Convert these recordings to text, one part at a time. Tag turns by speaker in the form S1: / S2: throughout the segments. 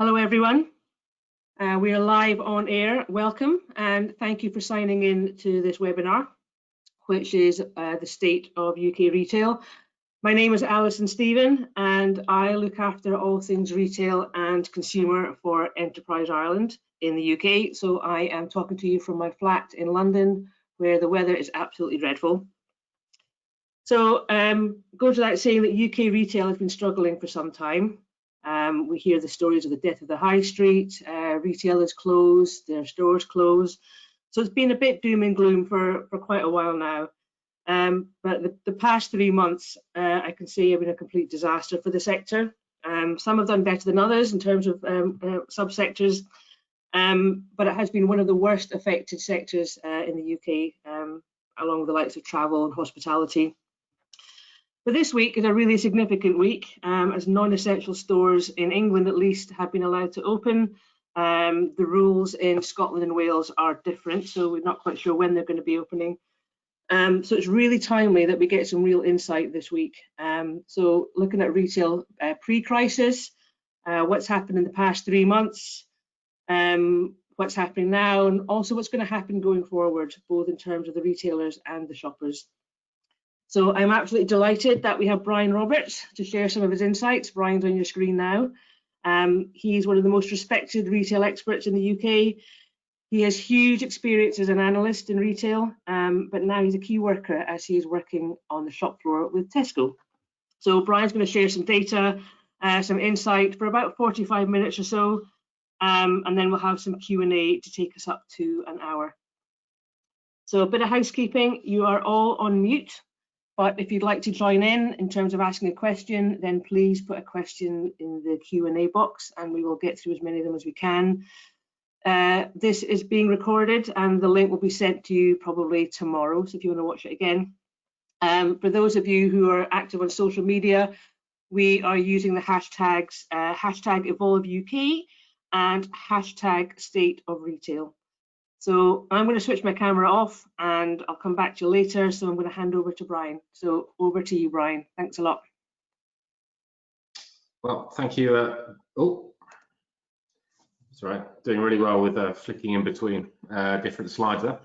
S1: Hello everyone, we are live on air. Welcome and thank you for signing in to this webinar, which is the state of UK retail. My name is Alison Stephen and I look after all things retail and consumer for Enterprise Ireland in the UK. So I am talking to you from my flat in London where the weather is absolutely dreadful. So goes without saying that UK retail has been struggling for some time. We hear the stories of the death of the high street, retailers close, their stores close. So it's been a bit doom and gloom for quite a while now. But the past 3 months, I can say, have been a complete disaster for the sector. Some have done better than others in terms of subsectors, but it has been one of the worst affected sectors in the UK, along with the likes of travel and hospitality. But this week is a really significant week, as non-essential stores in England at least have been allowed to open. The rules in Scotland and Wales are different, so we're not quite sure when they're going to be opening. So it's really timely that we get some real insight this week. So looking at retail pre-crisis, what's happened in the past 3 months, what's happening now, and also what's going to happen going forward, both in terms of the retailers and the shoppers. So I'm absolutely delighted that we have Brian Roberts to share some of his insights. Brian's on your screen now. He's one of the most respected retail experts in the UK. He has huge experience as an analyst in retail, but now he's a key worker as he is working on the shop floor with Tesco. So Brian's going to share some data, some insight for about 45 minutes or so, and then we'll have some Q&A to take us up to an hour. So a bit of housekeeping, you are all on mute. But if you'd like to join in terms of asking a question, then please put a question in the Q&A box and we will get through as many of them as we can. This is being recorded and the link will be sent to you probably tomorrow, so if you want to watch it again. For those of you who are active on social media, we are using the hashtags hashtag EvolveUK and hashtag StateOfRetail. So I'm going to switch my camera off and I'll come back to you later. So I'm going to hand over to Brian. So over to you, Brian. Thanks a lot.
S2: Well, thank you. Oh, that's right. Doing really well with flicking in between different slides there.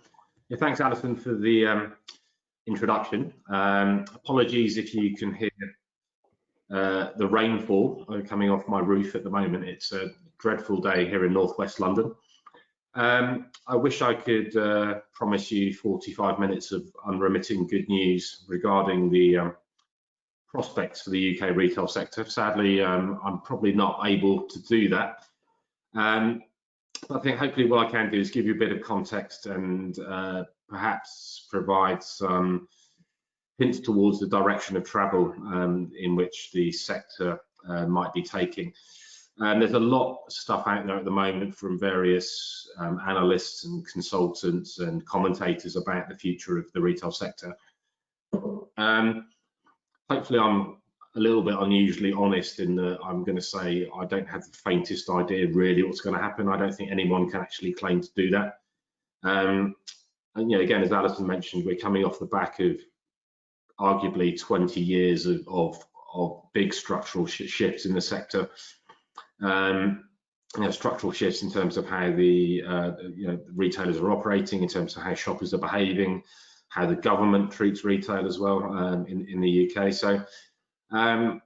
S2: Yeah, thanks, Alison, for the introduction. Apologies if you can hear the rainfall coming off my roof at the moment. It's a dreadful day here in northwest London. I wish I could promise you 45 minutes of unremitting good news regarding the prospects for the UK retail sector. Sadly, I'm probably not able to do that. I think hopefully what I can do is give you a bit of context and perhaps provide some hints towards the direction of travel in which the sector might be taking. There's a lot of stuff out there at the moment from various analysts and consultants and commentators about the future of the retail sector. Hopefully I'm a little bit unusually honest in that I'm going to say I don't have the faintest idea really what's going to happen. I don't think anyone can actually claim to do that. And you know, again, as Alison mentioned, we're coming off the back of arguably 20 years of big structural shifts in the sector. You know, structural shifts in terms of how the retailers are operating, in terms of how shoppers are behaving, how the government treats retail as well in the UK. So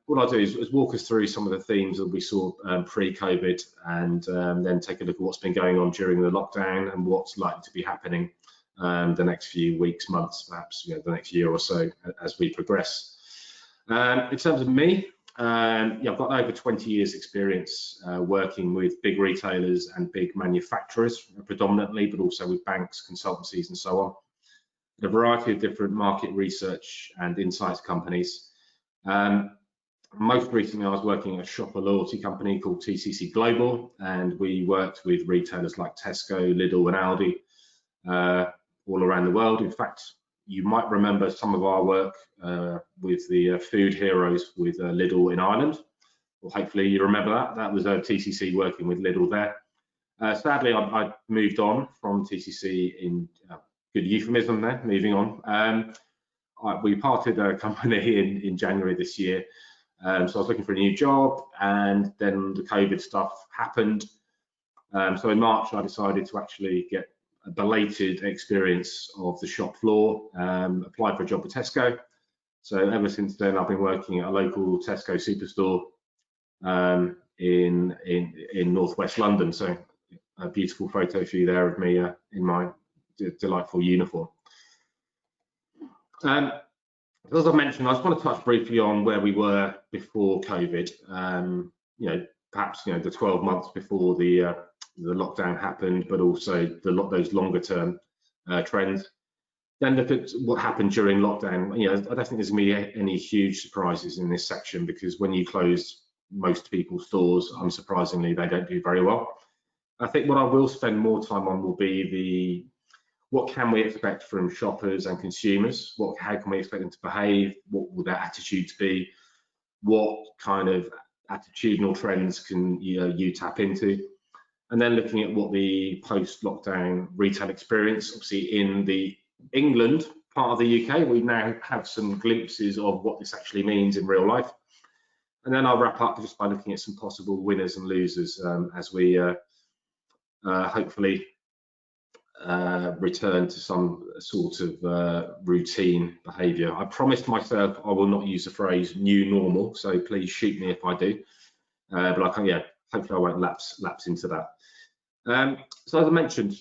S2: what I'll do is walk us through some of the themes that we saw pre-COVID and then take a look at what's been going on during the lockdown and what's likely to be happening the next few weeks, months, perhaps the next year or so as we progress. In terms of me, yeah, I've got over 20 years experience working with big retailers and big manufacturers predominantly, but also with banks, consultancies and so on. A variety of different market research and insights companies. Most recently I was working at a shopper loyalty company called TCC Global, and we worked with retailers like Tesco, Lidl and Aldi all around the world. In fact, you might remember some of our work with the food heroes with Lidl in Ireland. Well, hopefully you remember that. That was TCC working with Lidl there. Sadly, I moved on from TCC in good euphemism there, moving on. We parted our company in January this year. So I was looking for a new job, and then the COVID stuff happened. So in March, I decided to actually get a belated experience of the shop floor, applied for a job with Tesco. So ever since then, I've been working at a local Tesco superstore in northwest London. So a beautiful photo for you there of me in my delightful uniform. As I mentioned, I just want to touch briefly on where we were before COVID. Perhaps the 12 months before the lockdown happened, but also those longer term trends. Then look at what happened during lockdown. I don't think there's going to be any huge surprises in this section, because when you close most people's stores, unsurprisingly, they don't do very well. I think what I will spend more time on will be what can we expect from shoppers and consumers? How can we expect them to behave? What will their attitudes be? What kind of attitudinal trends can you tap into? And then looking at what the post-lockdown retail experience, obviously in the England part of the UK, we now have some glimpses of what this actually means in real life. And then I'll wrap up just by looking at some possible winners and losers as we hopefully return to some sort of routine behaviour. I promised myself I will not use the phrase new normal, so please shoot me if I do. But hopefully I won't lapse into that. So as I mentioned,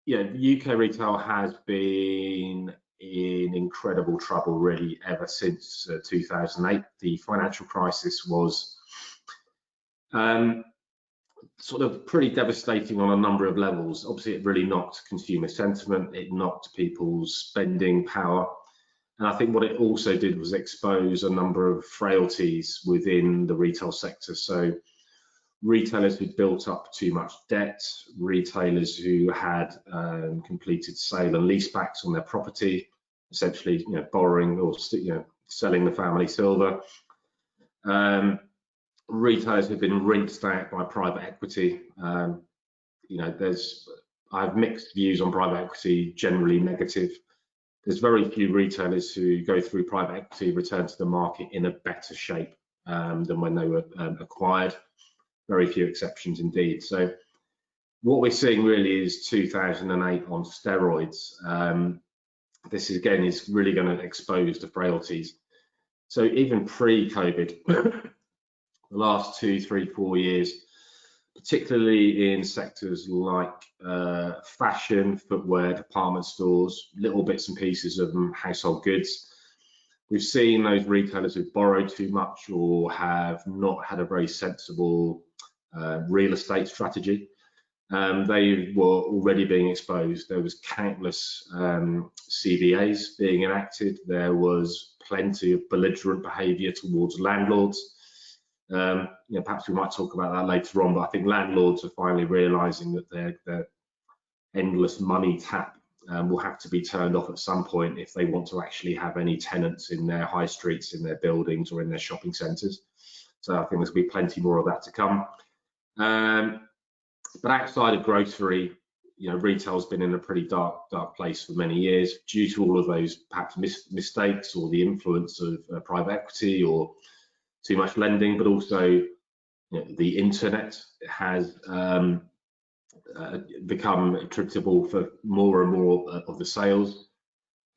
S2: UK retail has been in incredible trouble really ever since 2008. The financial crisis was sort of pretty devastating on a number of levels. Obviously, it really knocked consumer sentiment, it knocked people's spending power, and I think what it also did was expose a number of frailties within the retail sector. So retailers who built up too much debt, retailers who had completed sale and leasebacks on their property, essentially borrowing or selling the family silver. Retailers have been rinsed out by private equity. I have mixed views on private equity, generally negative. There's very few retailers who go through private equity return to the market in a better shape than when they were acquired. Very few exceptions indeed. So what we're seeing really is 2008 on steroids. This again is really going to expose the frailties. So even pre-COVID, the last 2, 3, 4 years, particularly in sectors like fashion, footwear, department stores, little bits and pieces of household goods, we've seen those retailers who've borrowed too much or have not had a very sensible real estate strategy. They were already being exposed. There was countless CVAs being enacted. There was plenty of belligerent behaviour towards landlords. Perhaps we might talk about that later on, but I think landlords are finally realising that their endless money tap will have to be turned off at some point if they want to actually have any tenants in their high streets, in their buildings or in their shopping centres. So I think there's going to be plenty more of that to come. But outside of grocery, retail's been in a pretty dark place for many years due to all of those perhaps mistakes or the influence of private equity or too much lending, but also the internet has become attributable for more and more of the sales.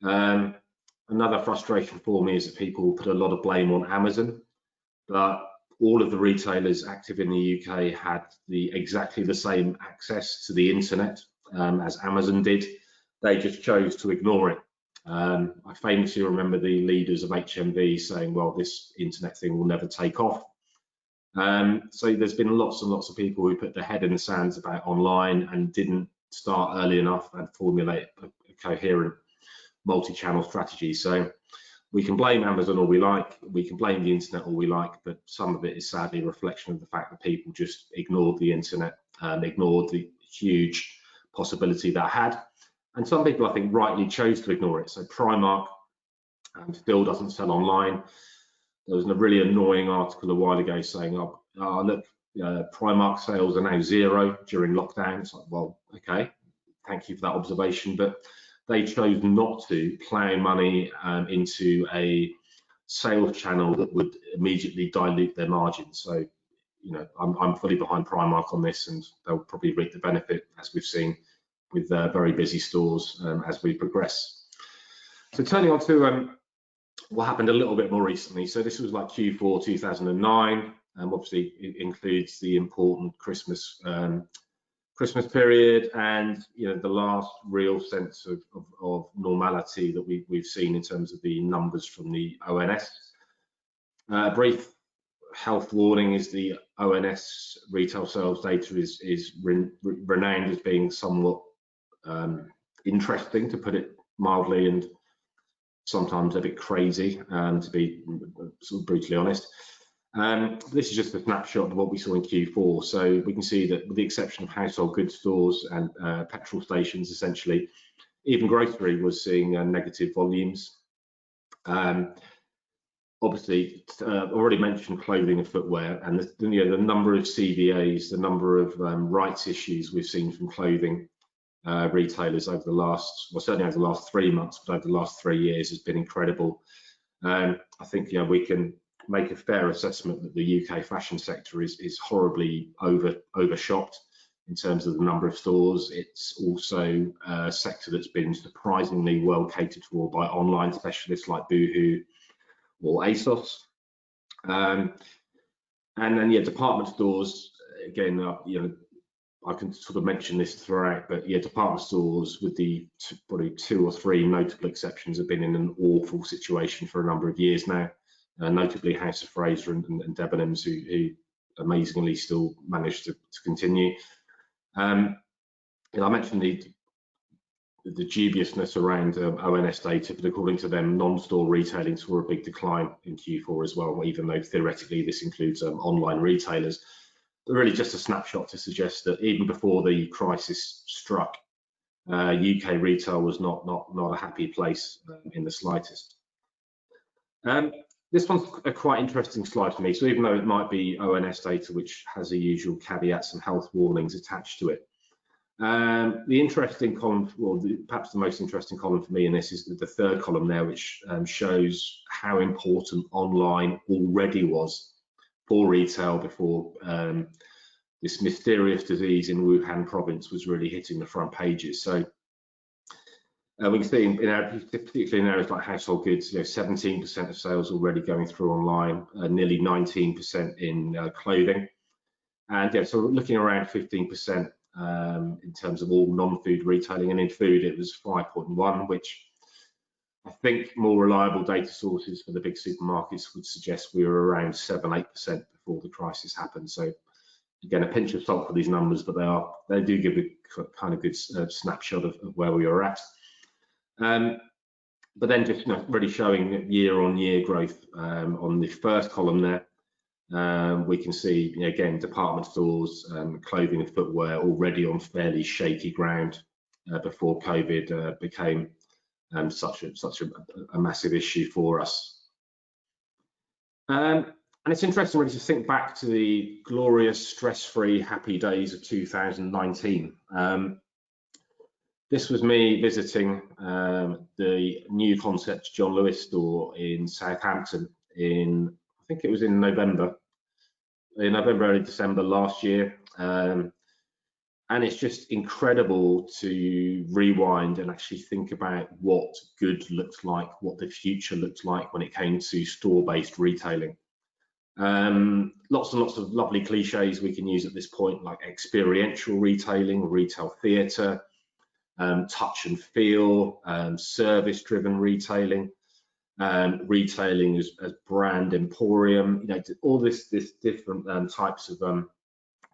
S2: Another frustration for me is that people put a lot of blame on Amazon, but all of the retailers active in the UK had exactly the same access to the internet as Amazon did. They just chose to ignore it. I famously remember the leaders of HMV saying, well, this internet thing will never take off. So there's been lots and lots of people who put their head in the sands about online and didn't start early enough and formulate a coherent multi-channel strategy. So we can blame Amazon all we like, we can blame the internet all we like, but some of it is sadly a reflection of the fact that people just ignored the internet and ignored the huge possibility that had. And some people, I think, rightly chose to ignore it. So Primark still doesn't sell online. There was a really annoying article a while ago saying, oh look, Primark sales are now 0 during lockdown. It's like, well, okay, thank you for that observation, but they chose not to plough money into a sales channel that would immediately dilute their margins. So, you know, I'm fully behind Primark on this, and they'll probably reap the benefit, as we've seen with very busy stores as we progress. So turning on to what happened a little bit more recently. So this was like Q4 2009, and obviously it includes the important Christmas period, and you know, the last real sense of normality that we've seen in terms of the numbers from the ONS. Brief health warning is the ONS retail sales data is renowned as being somewhat interesting, to put it mildly, and sometimes a bit crazy, to be sort of brutally honest. This is just a snapshot of what we saw in Q4. So we can see that with the exception of household goods stores and petrol stations, essentially, even grocery was seeing negative volumes. Obviously, already mentioned clothing and footwear, and the number of CVAs, the number of rights issues we've seen from clothing retailers over the last, well, certainly over the last 3 months, but over the last 3 years has been incredible. I think, you know, we can make a fair assessment that the UK fashion sector is horribly overshopped in terms of the number of stores. It's also a sector that's been surprisingly well catered for by online specialists like Boohoo or ASOS. And then, yeah, department stores, again, you know, I can sort of mention this throughout, but yeah, department stores, with the probably 2 or 3 notable exceptions, have been in an awful situation for a number of years now. Notably House of Fraser and Debenhams, who amazingly still managed to continue. And I mentioned the dubiousness around ONS data, but according to them, non-store retailing saw a big decline in Q4 as well, even though theoretically this includes online retailers. But really just a snapshot to suggest that even before the crisis struck, UK retail was not a happy place in the slightest. This one's a quite interesting slide for me. So even though it might be ONS data, which has the usual caveats and health warnings attached to it, the interesting column, well, perhaps the most interesting column for me in this is the third column there, which shows how important online already was for retail before this mysterious disease in Wuhan province was really hitting the front pages. So we can see, particularly in areas like household goods, you know, 17% of sales already going through online, nearly 19% in clothing, and yeah, so we're looking around 15% in terms of all non-food retailing, and in food it was 5.1, which I think more reliable data sources for the big supermarkets would suggest we were around 7-8% before the crisis happened. So again, a pinch of salt for these numbers, but they do give a kind of good snapshot of where we are at. But then just, you know, really showing year-on-year growth on the first column there. We can see, you know, again, department stores, clothing and footwear already on fairly shaky ground before COVID became such a massive issue for us. And it's interesting really to think back to the glorious, stress-free, happy days of 2019. This was me visiting the new concept John Lewis store in Southampton in, I think it was in November, early December last year. And it's just incredible to rewind and actually think about what good looked like, what the future looked like when it came to store-based retailing. Lots and lots of lovely cliches we can use at this point, like experiential retailing, retail theatre, touch and feel, service-driven retailing, retailing as brand emporium, you know, all this different types of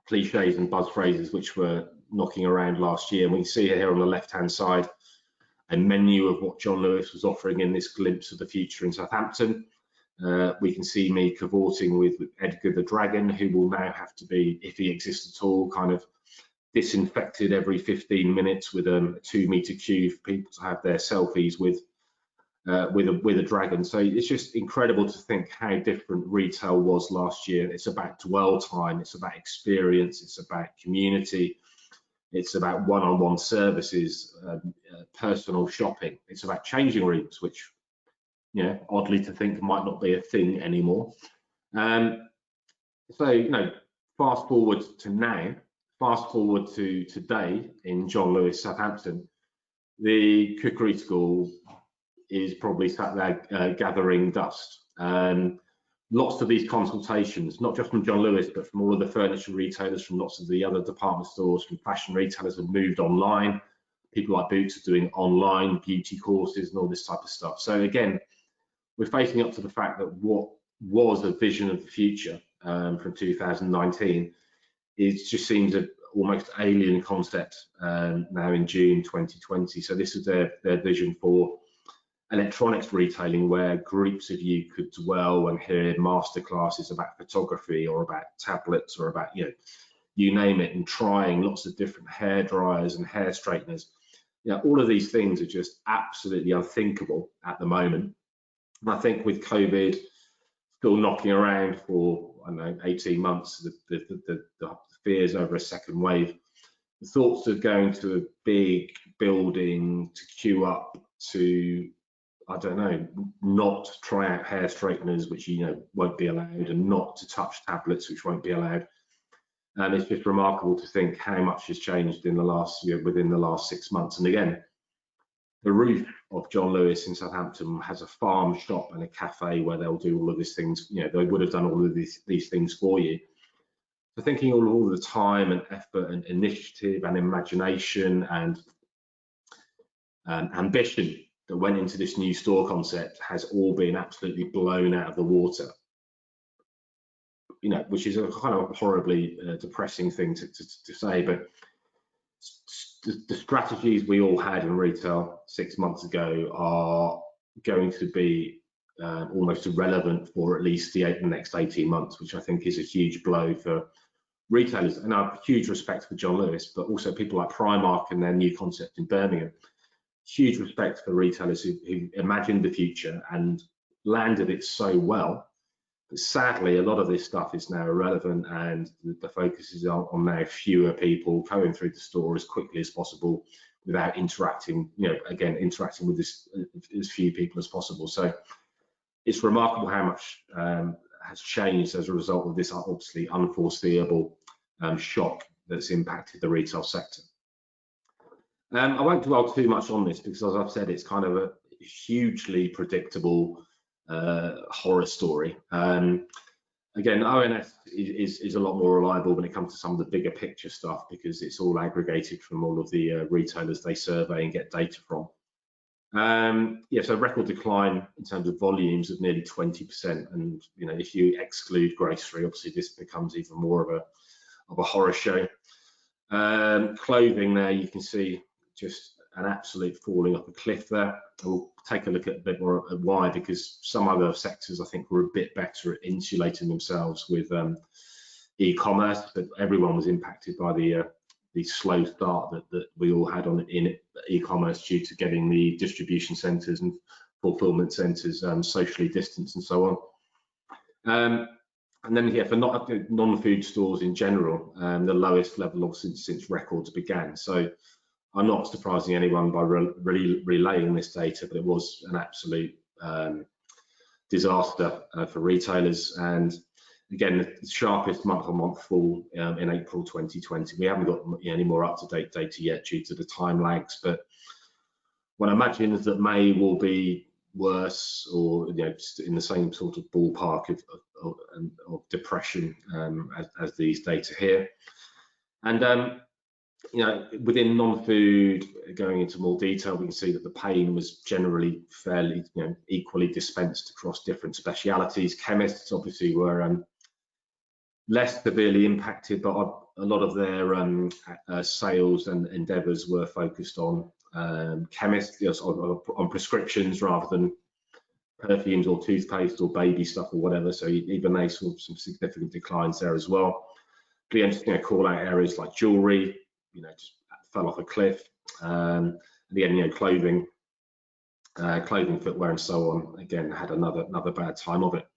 S2: cliches and buzz phrases which were knocking around last year. And we can see here on the left-hand side a menu of what John Lewis was offering in this glimpse of the future in Southampton. We can see me cavorting with Edgar the Dragon, who will now have to be, if he exists at all, kind of disinfected every 15 minutes with a 2-meter queue for people to have their selfies with a dragon. So it's just incredible to think how different retail was last year. It's about dwell time, it's about experience, it's about community, it's about one-on-one services, personal shopping, it's about changing rooms, which oddly to think might not be a thing anymore. So, fast forward to now, fast forward to today in John Lewis, Southampton, the cookery school is probably sat there gathering dust. Lots of these consultations, not just from John Lewis, but from all of the furniture retailers, from lots of the other department stores, from fashion retailers, have moved online. People like Boots are doing online beauty courses and all this type of stuff. So again, we're facing up to the fact that what was a vision of the future from 2019 just seems an almost alien concept now in June 2020. So this is their vision for electronics retailing, where groups of you could dwell and hear masterclasses about photography or about tablets or about you name it, and trying lots of different hair dryers and hair straighteners. All of these things are just absolutely unthinkable at the moment. And I think with COVID still knocking around for, I don't know, 18 months, the fears over a second wave, the thoughts of going to a big building to queue up to, I don't know, not try out hair straighteners, which won't be allowed, and not to touch tablets, which won't be allowed. And it's just remarkable to think how much has changed in the last year, within the last 6 months. And again, the roof of John Lewis in Southampton has a farm shop and a cafe where they'll do all of these things. They would have done all of these things for you. So thinking all the time and effort and initiative and imagination and ambition that went into this new store concept has all been absolutely blown out of the water. Which is a kind of horribly depressing thing to say, but the strategies we all had in retail 6 months ago are going to be almost irrelevant for at least the next 18 months, which I think is a huge blow for retailers. And I have huge respect for John Lewis, but also people like Primark and their new concept in Birmingham. Huge respect for retailers who imagined the future and landed it so well. But sadly, a lot of this stuff is now irrelevant, and the focus is on now fewer people going through the store as quickly as possible without interacting, interacting with as few people as possible. So it's remarkable how much has changed as a result of this obviously unforeseeable shock that's impacted the retail sector. I won't dwell too much on this because, as I've said, it's kind of a hugely predictable horror story. Again, ONS is a lot more reliable when it comes to some of the bigger picture stuff because it's all aggregated from all of the retailers they survey and get data from. So record decline in terms of volumes of nearly 20%, and if you exclude grocery, obviously this becomes even more of a horror show. Clothing, there you can see just an absolute falling off a cliff there. We'll take a look at a bit more at why, because some other sectors I think were a bit better at insulating themselves with e-commerce, but everyone was impacted by the slow start that we all had in e-commerce due to getting the distribution centres and fulfilment centres socially distanced and so on. And then for non-food stores in general, the lowest level since records began. So I'm not surprising anyone by relaying this data, but it was an absolute disaster for retailers. And again, the sharpest month-on-month fall in April 2020. We haven't got any more up-to-date data yet due to the time lags, but one imagines that May will be worse, or just in the same sort of ballpark of depression as these data here. And within non-food, going into more detail, we can see that the pain was generally fairly equally dispensed across different specialities. Chemists obviously were less severely impacted, but a lot of their sales and endeavours were focused on chemists, on prescriptions rather than perfumes or toothpaste or baby stuff or whatever. So even they saw some significant declines there as well. But again, call out areas like jewellery, just fell off a cliff. And again, clothing, footwear, and so on. Again, had another bad time of it.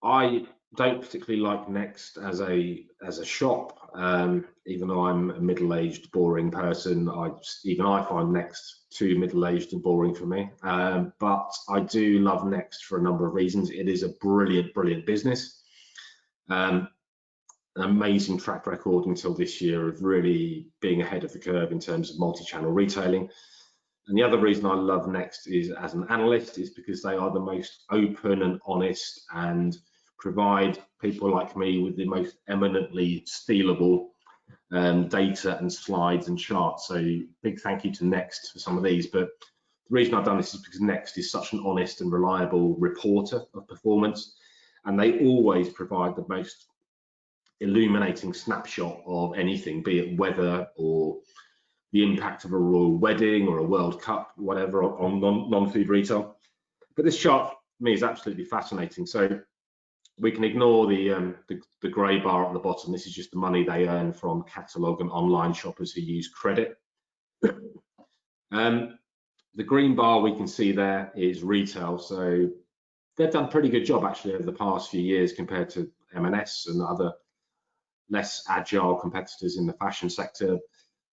S2: I don't particularly like Next as a shop, even though I'm a middle-aged, boring person. Even I find Next too middle-aged and boring for me. But I do love Next for a number of reasons. It is a brilliant, brilliant business. An amazing track record until this year of really being ahead of the curve in terms of multi-channel retailing. And the other reason I love Next is, as an analyst, is because they are the most open and honest and provide people like me with the most eminently stealable data and slides and charts. So big thank you to Next for some of these. But the reason I've done this is because Next is such an honest and reliable reporter of performance, and they always provide the most illuminating snapshot of anything, be it weather or the impact of a royal wedding or a World Cup, whatever, on non-food retail. But this chart for me is absolutely fascinating. So we can ignore the grey bar at the bottom. This is just the money they earn from catalogue and online shoppers who use credit. The green bar we can see there is retail. So they've done a pretty good job actually over the past few years compared to M&S and other less agile competitors in the fashion sector.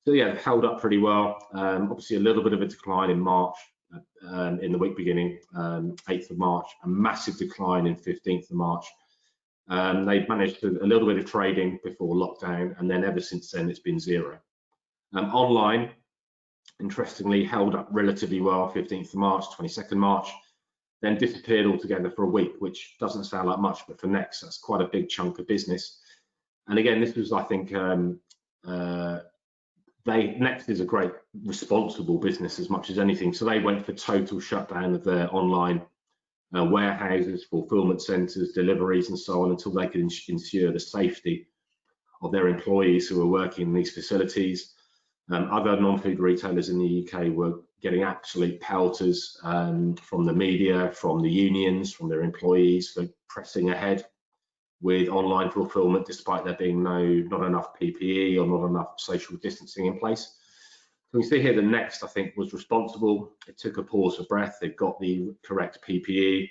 S2: So yeah, held up pretty well. Obviously a little bit of a decline in March, in the week beginning, 8th of March, a massive decline in 15th of March. They've managed a little bit of trading before lockdown, and then ever since then it's been zero. Online, interestingly, held up relatively well, 15th of March, 22nd March, then disappeared altogether for a week, which doesn't sound like much, but for Next, that's quite a big chunk of business. And again, this was, I think, Next is a great responsible business as much as anything. So they went for total shutdown of their online warehouses, fulfillment centres, deliveries, and so on, until they could ensure the safety of their employees who were working in these facilities. Other non-food retailers in the UK were getting absolute pelters from the media, from the unions, from their employees for pressing ahead with online fulfillment, despite there being not enough PPE or not enough social distancing in place. So we see here the Next, I think, was responsible. It took a pause for breath. They've got the correct PPE,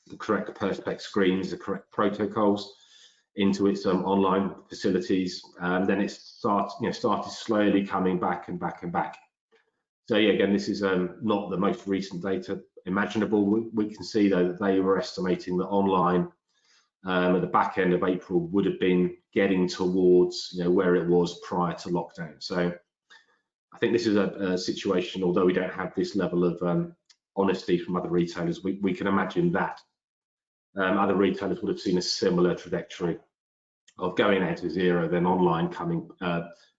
S2: the correct perspex screens, the correct protocols into its online facilities, and then it started slowly coming back and back and back. So yeah, again, this is not the most recent data imaginable. We can see though that they were estimating that online at the back end of April would have been getting towards where it was prior to lockdown. So I think this is a situation, although we don't have this level of honesty from other retailers, we can imagine that other retailers would have seen a similar trajectory of going out to zero, then online coming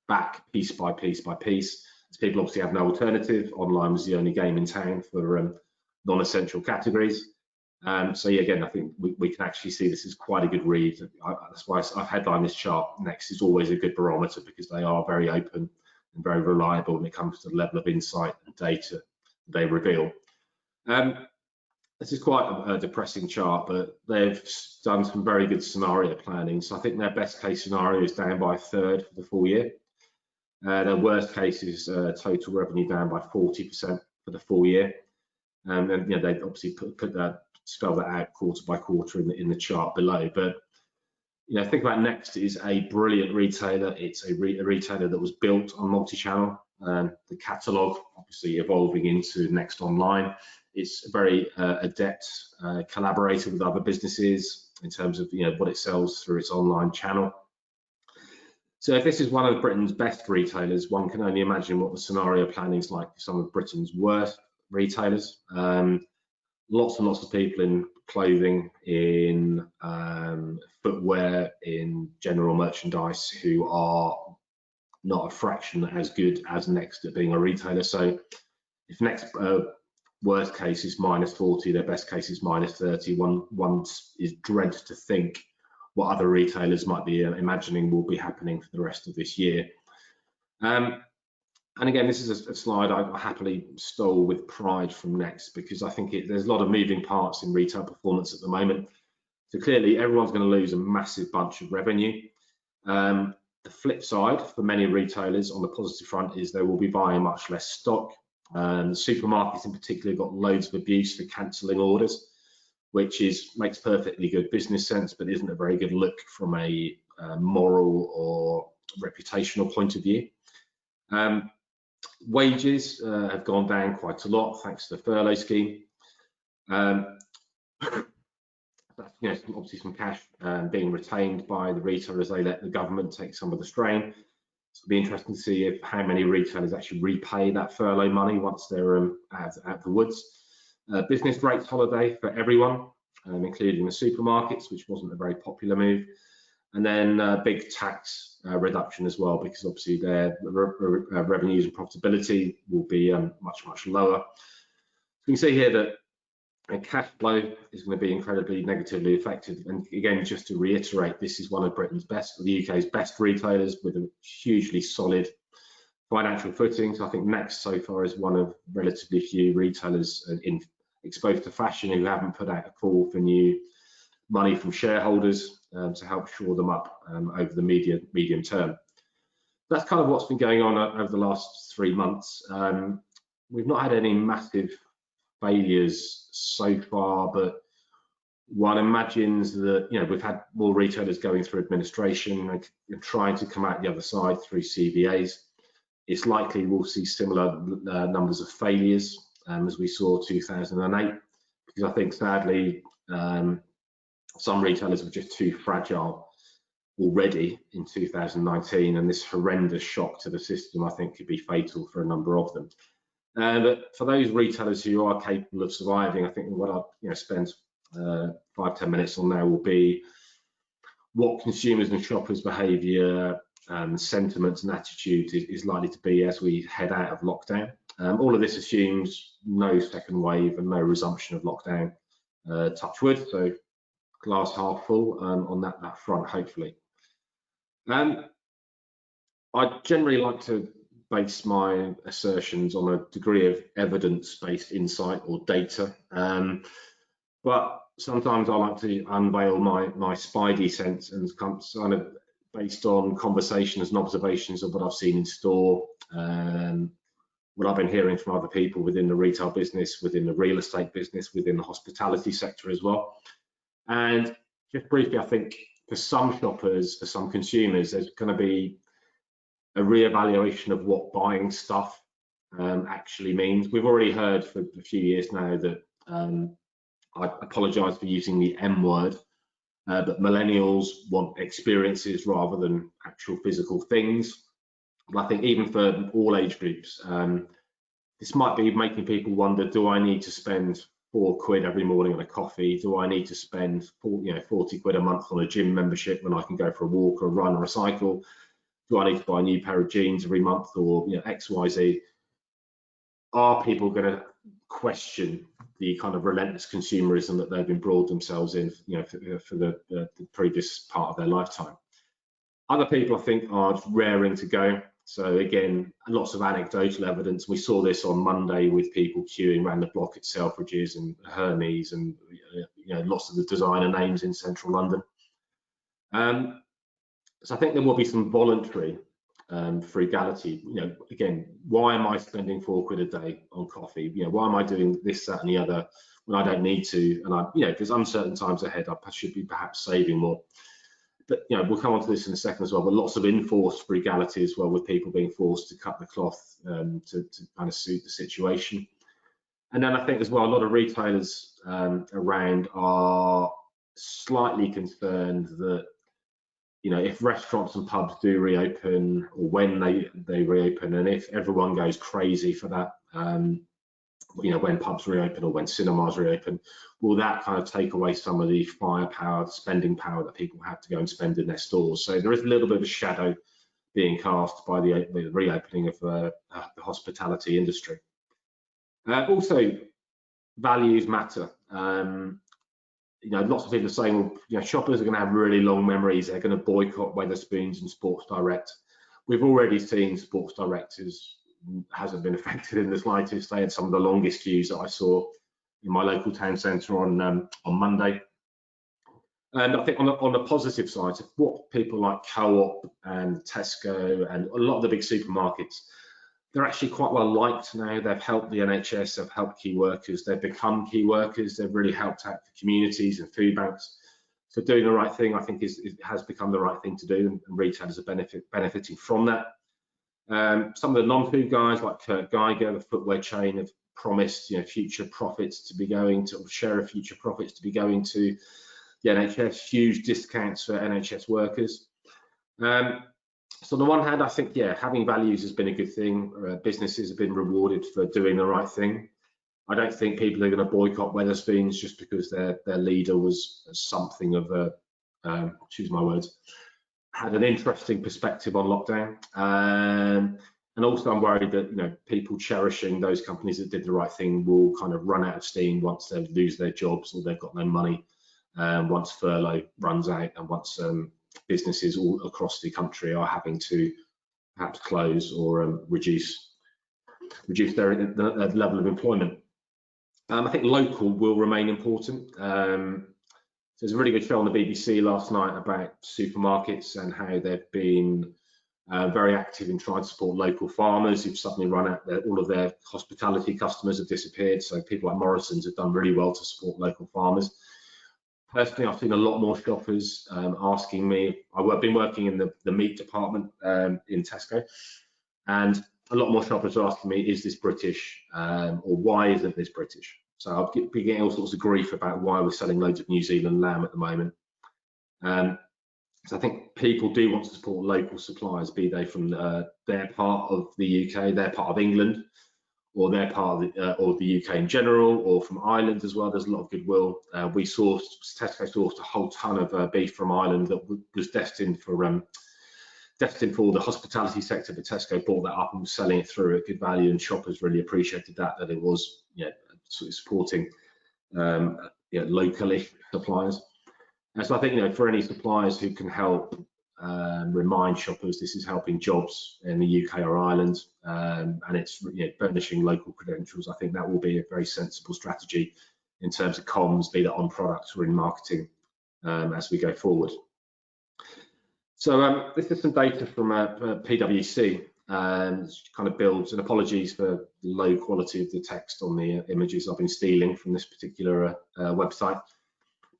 S2: back piece by piece by piece. As people obviously have no alternative, online was the only game in town for non-essential categories. So yeah, again, I think we can actually see this is quite a good read. That's why I've headlined this chart. Next is always a good barometer because they are very open and very reliable when it comes to the level of insight and data they reveal. This is quite a depressing chart, but they've done some very good scenario planning. So I think their best case scenario is down by a third for the full year. Their worst case is total revenue down by 40% for the full year. And they obviously spell that out quarter by quarter in the chart below. But think about Next is a brilliant retailer. It's a retailer that was built on multi-channel. The catalogue obviously evolving into Next Online. It's a very adept collaborator with other businesses in terms of what it sells through its online channel. So if this is one of Britain's best retailers, one can only imagine what the scenario planning is like for some of Britain's worst retailers. Lots and lots of people in clothing, in footwear, in general merchandise who are not a fraction as good as Next at being a retailer. So if Next worst case is -40, their best case is -30, one is dread to think what other retailers might be imagining will be happening for the rest of this year. And again, this is a slide I happily stole with pride from Next because I think there's a lot of moving parts in retail performance at the moment. So clearly everyone's going to lose a massive bunch of revenue. The flip side for many retailers on the positive front is they will be buying much less stock. Supermarkets in particular got loads of abuse for cancelling orders. which makes perfectly good business sense, but isn't a very good look from a moral or reputational point of view. Wages have gone down quite a lot thanks to the furlough scheme. That's, obviously some cash being retained by the retailers. They let the government take some of the strain. So it'll be interesting to see how many retailers actually repay that furlough money once they're out the woods. Business rates holiday for everyone, including the supermarkets, which wasn't a very popular move. And then big tax reduction as well, because obviously their revenues and profitability will be much, much lower. You can see here that cash flow is going to be incredibly negatively affected. And again, just to reiterate, this is one of Britain's best, the UK's best retailers with a hugely solid financial footing. So I think Next so far is one of relatively few retailers exposed to fashion who haven't put out a call for new money from shareholders to help shore them up over the medium term. That's kind of what's been going on over the last 3 months. We've not had any massive failures so far, but one imagines that we've had more retailers going through administration and trying to come out the other side through CVAs. It's likely we'll see similar numbers of failures as we saw 2008, because I think sadly some retailers were just too fragile already in 2019, and this horrendous shock to the system I think could be fatal for a number of them. But for those retailers who are capable of surviving, I think what I'll spend 5-10 minutes on now will be what consumers and shoppers' behaviour, sentiments and attitudes is likely to be as we head out of lockdown. All of this assumes no second wave and no resumption of lockdown, touch wood, so glass half full on that front, hopefully. I generally like to base my assertions on a degree of evidence-based insight or data, but sometimes I like to unveil my spidey sense and kind of based on conversations and observations of what I've seen in store, what I've been hearing from other people within the retail business, within the real estate business, within the hospitality sector as well. And just briefly, I think for some shoppers, for some consumers, there's going to be a reevaluation of what buying stuff actually means. We've already heard for a few years now that I apologise for using the M word, but millennials want experiences rather than actual physical things. And I think even for all age groups, this might be making people wonder, do I need to spend £4 every morning on a coffee? Do I need to spend 40 quid a month on a gym membership when I can go for a walk or a run or a cycle? Do I need to buy a new pair of jeans every month, or X, Y, Z? Are people going to question the kind of relentless consumerism that they've embroiled themselves in, for the previous part of their lifetime? Other people, I think, are raring to go. So again, lots of anecdotal evidence. We saw this on Monday with people queuing around the block at Selfridges and Hermes and lots of the designer names in central London. So I think there will be some voluntary frugality. Again, why am I spending £4 a day on coffee? Why am I doing this, that, and the other when I don't need to? And there's uncertain times ahead. I should be perhaps saving more. But we'll come on to this in a second as well. But lots of enforced frugality as well, with people being forced to cut the cloth to kind of suit the situation. And then I think as well, a lot of retailers around are slightly concerned that if restaurants and pubs do reopen, or when they reopen, and if everyone goes crazy for that, when pubs reopen or when cinemas reopen, will that kind of take away some of the firepower, spending power that people have to go and spend in their stores? So there is a little bit of a shadow being cast by the reopening of the hospitality industry. Also, values matter. Lots of people are saying, well, shoppers are going to have really long memories. They're going to boycott Wetherspoons and Sports Direct. We've already seen Sports Direct hasn't been affected in the slightest. They had some of the longest queues that I saw in my local town centre on Monday. And I think on the positive side, what people like Co-op and Tesco and a lot of the big supermarkets, They're actually quite well liked now. They've helped the NHS, they've helped key workers, they've become key workers, they've really helped out the communities and food banks. So doing the right thing, I think, has become the right thing to do, and retailers are benefiting from that. Some of the non-food guys like Kurt Geiger, the footwear chain, have promised, you know, future profits to be going to, or share of future profits to be going to the NHS, huge discounts for NHS workers. So on the one hand, I think, yeah, having values has been a good thing. Businesses have been rewarded for doing the right thing. I don't think people are going to boycott Wetherspoons just because their leader was something of a, choose my words, had an interesting perspective on lockdown. And also I'm worried that, you know, people cherishing those companies that did the right thing will kind of run out of steam once they lose their jobs or they've got no money, once furlough runs out, and once businesses all across the country are having to perhaps close or reduce their level of employment. I think local will remain important. There's a really good show on the BBC last night about supermarkets and how they've been very active in trying to support local farmers who've suddenly run out. All of their hospitality customers have disappeared, so people like Morrison's have done really well to support local farmers. Personally, I've seen a lot more shoppers asking me. I've been working in the meat department in Tesco, and a lot more shoppers are asking me, is this British, or why isn't this British? So I'll be getting all sorts of grief about why we're selling loads of New Zealand lamb at the moment. So I think people do want to support local suppliers, be they from their part of the UK, their part of England, or their part of the UK in general, or from Ireland as well. There's a lot of goodwill. Tesco sourced a whole ton of beef from Ireland that was destined for the hospitality sector, but Tesco bought that up and was selling it through at good value, and shoppers really appreciated that it was, you know, sort of supporting locally suppliers. And so I think, you know, for any suppliers who can help remind shoppers this is helping jobs in the UK or Ireland, and it's, you know, furnishing local credentials, I think that will be a very sensible strategy in terms of comms, be that on products or in marketing, as we go forward. So this is some data from PwC, kind of builds, and apologies for the low quality of the text on the images I've been stealing from this particular website.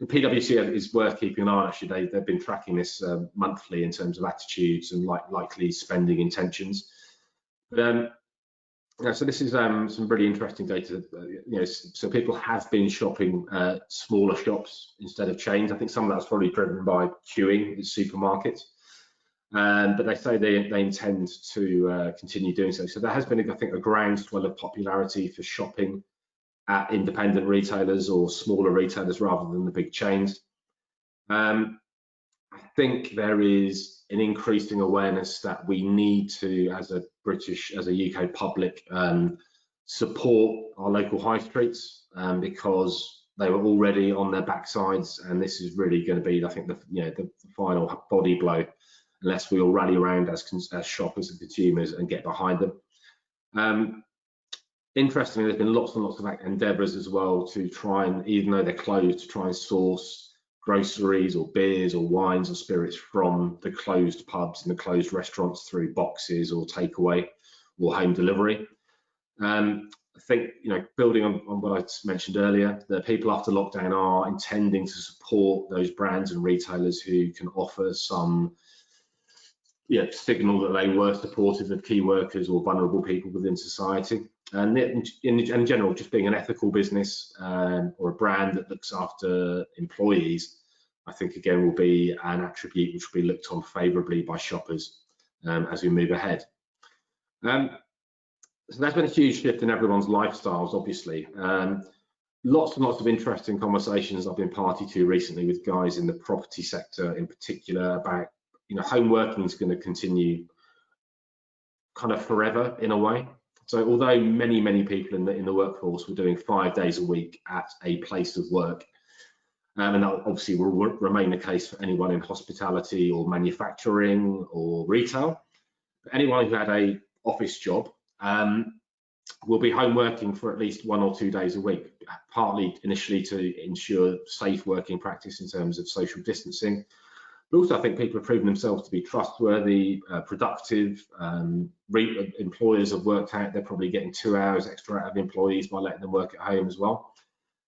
S2: The PwC is worth keeping an eye on. Actually, they've been tracking this monthly in terms of attitudes and likely spending intentions. But so this is some really interesting data. You know, so people have been shopping smaller shops instead of chains. I think some of that's probably driven by queuing at supermarkets, but they say they intend to continue doing so. So there has been, I think, a groundswell of popularity for shopping at independent retailers or smaller retailers rather than the big chains. I think there is an increasing awareness that we need to, as a UK public, support our local high streets, because they were already on their backsides, and this is really going to be, I think, the final body blow, unless we all rally around as shoppers and consumers and get behind them. Interestingly, there's been lots and lots of endeavours as well to try and, even though they're closed, to try and source groceries or beers or wines or spirits from the closed pubs and the closed restaurants through boxes or takeaway or home delivery. I think, you know, building on what I mentioned earlier, the people after lockdown are intending to support those brands and retailers who can offer some signal that they were supportive of key workers or vulnerable people within society. And in general, just being an ethical business or a brand that looks after employees, I think again will be an attribute which will be looked on favourably by shoppers as we move ahead. So there's been a huge shift in everyone's lifestyles, obviously. Lots and lots of interesting conversations I've been party to recently with guys in the property sector in particular about, you know, home working is going to continue kind of forever in a way. So although many people in the workforce were doing 5 days a week at a place of work, and that obviously will remain the case for anyone in hospitality or manufacturing or retail, but anyone who had a office job will be home working for at least 1 or 2 days a week, partly initially to ensure safe working practice in terms of social distancing, But also, I think people have proven themselves to be trustworthy, productive. Employers have worked out they're probably getting 2 hours extra out of employees by letting them work at home as well.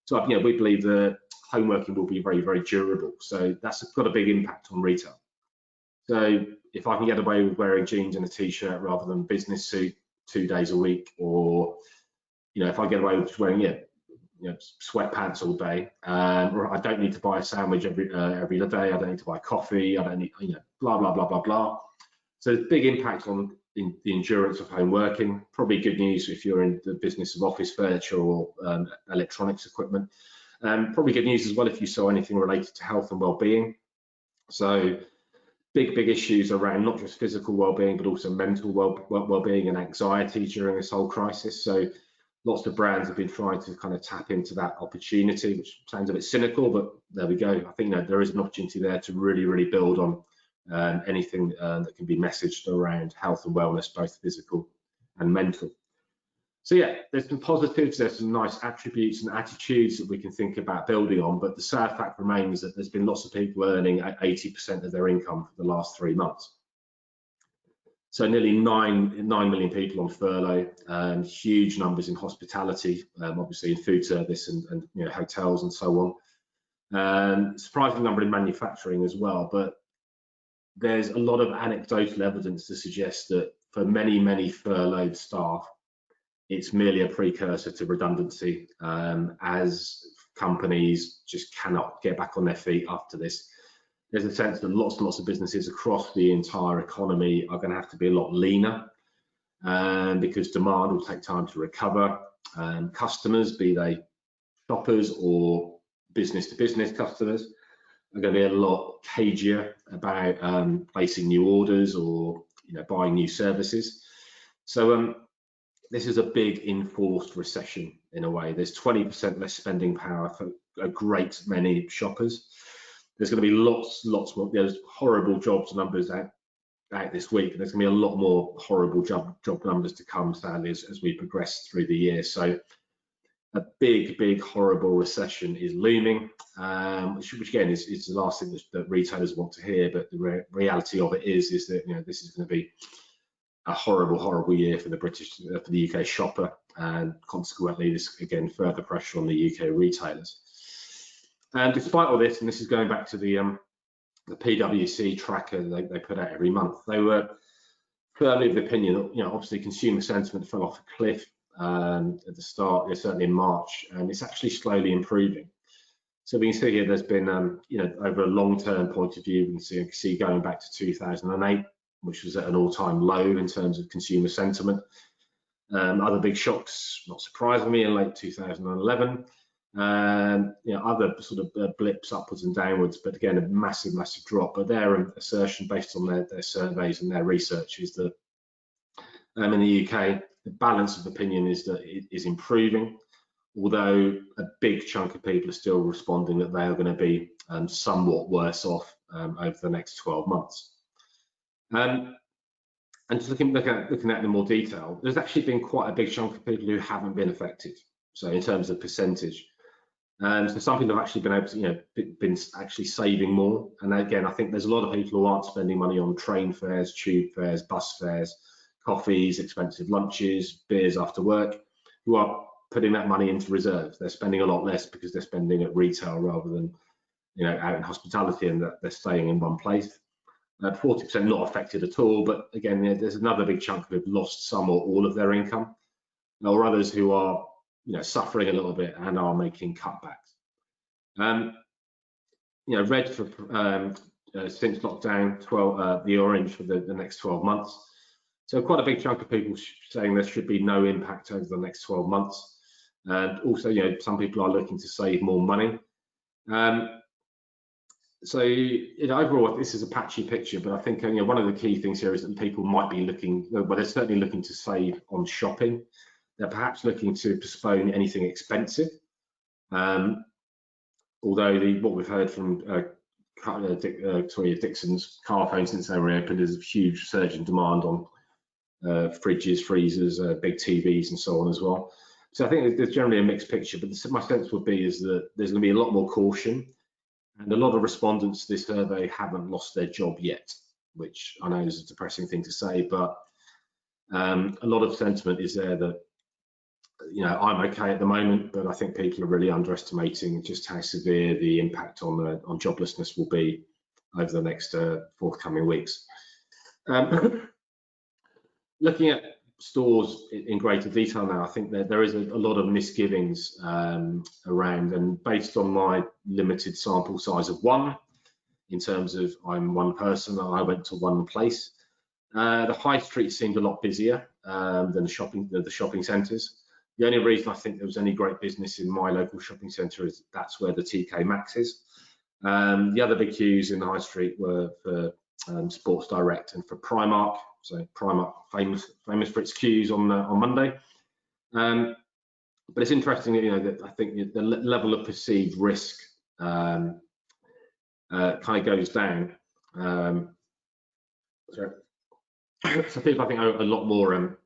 S2: So, we believe that home working will be very, very durable. So that's got a big impact on retail. So if I can get away with wearing jeans and a t-shirt rather than business suit 2 days a week, or if I get away with wearing sweatpants all day, or I don't need to buy a sandwich every day, I don't need to buy coffee, I don't need blah blah blah blah blah. So there's big impact on the endurance of home working. Probably good news if you're in the business of office furniture or electronics equipment. Probably good news as well if you sell anything related to health and well-being. So big issues around not just physical well-being, but also mental well-being and anxiety during this whole crisis. So lots of brands have been trying to kind of tap into that opportunity, which sounds a bit cynical, but there we go. I think there is an opportunity there to really build on anything that can be messaged around health and wellness, both physical and mental. So yeah, there's some positives, there's some nice attributes and attitudes that we can think about building on, but the sad fact remains that there's been lots of people earning 80% of their income for the last 3 months. So nearly 9 million people on furlough, huge numbers in hospitality, obviously in food service and hotels and so on. Surprising number in manufacturing as well, but there's a lot of anecdotal evidence to suggest that for many furloughed staff, it's merely a precursor to redundancy, as companies just cannot get back on their feet after this. There's a sense that lots and lots of businesses across the entire economy are going to have to be a lot leaner, because demand will take time to recover. Customers, be they shoppers or business-to-business customers, are going to be a lot cagier about placing new orders or buying new services. So this is a big enforced recession in a way. There's 20% less spending power for a great many shoppers. There's going to be lots more. There's horrible jobs numbers out this week, and there's going to be a lot more horrible job numbers to come, sadly, as we progress through the year. So a big horrible recession is looming, which again is the last thing that retailers want to hear. But the reality of it is that this is going to be a horrible year for the UK shopper, and consequently this again further pressure on the UK retailers. And despite all this, and this is going back to the PwC tracker they put out every month, they were firmly of the opinion that obviously consumer sentiment fell off a cliff at the start, certainly in March, and it's actually slowly improving. So we can see here there's been over a long-term point of view, we can see going back to 2008, which was at an all-time low in terms of consumer sentiment. Other big shocks, not surprisingly, in late 2011. Other sort of blips upwards and downwards, but again, a massive drop. But their assertion, based on their surveys and their research, is that in the UK, the balance of opinion is that it is improving, although a big chunk of people are still responding that they are going to be somewhat worse off over the next 12 months. And just looking at it in more detail, there's actually been quite a big chunk of people who haven't been affected. So in terms of percentage, so some people have actually been able to, been actually saving more. And again, I think there's a lot of people who aren't spending money on train fares, tube fares, bus fares, coffees, expensive lunches, beers after work, who are putting that money into reserve. They're spending a lot less because they're spending at retail rather than out in hospitality, and that they're staying in one place. 40% not affected at all, but again, there's another big chunk who've lost some or all of their income, or others who are suffering a little bit and are making cutbacks. Red for since lockdown, the orange for the next 12 months. So quite a big chunk of people saying there should be no impact over the next 12 months. And also, some people are looking to save more money. So overall, this is a patchy picture, but I think one of the key things here is that people might be looking, well, they're certainly looking to save on shopping. They're perhaps looking to postpone anything expensive. Although what we've heard from Dixon's Carphone since they reopened is a huge surge in demand on fridges, freezers, big TVs, and so on as well. So I think there's generally a mixed picture, but my sense would be is that there's going to be a lot more caution And a lot of respondents to this survey haven't lost their job yet, which I know is a depressing thing to say, but a lot of sentiment is there that, I'm okay at the moment, but I think people are really underestimating just how severe the impact on joblessness will be over the next forthcoming weeks. Looking at stores in greater detail now, I think that there is a lot of misgivings around, and based on my limited sample size of one, in terms of I'm one person and I went to one place, the high street seemed a lot busier than the shopping centres. The only reason I think there was any great business in my local shopping centre is that's where the TK Maxx is. The other big queues in the high street were for Sports Direct and for Primark. So Primark, famous for its queues on Monday. But it's interesting, that I think the level of perceived risk kind of goes down. So people, I think, are a lot more.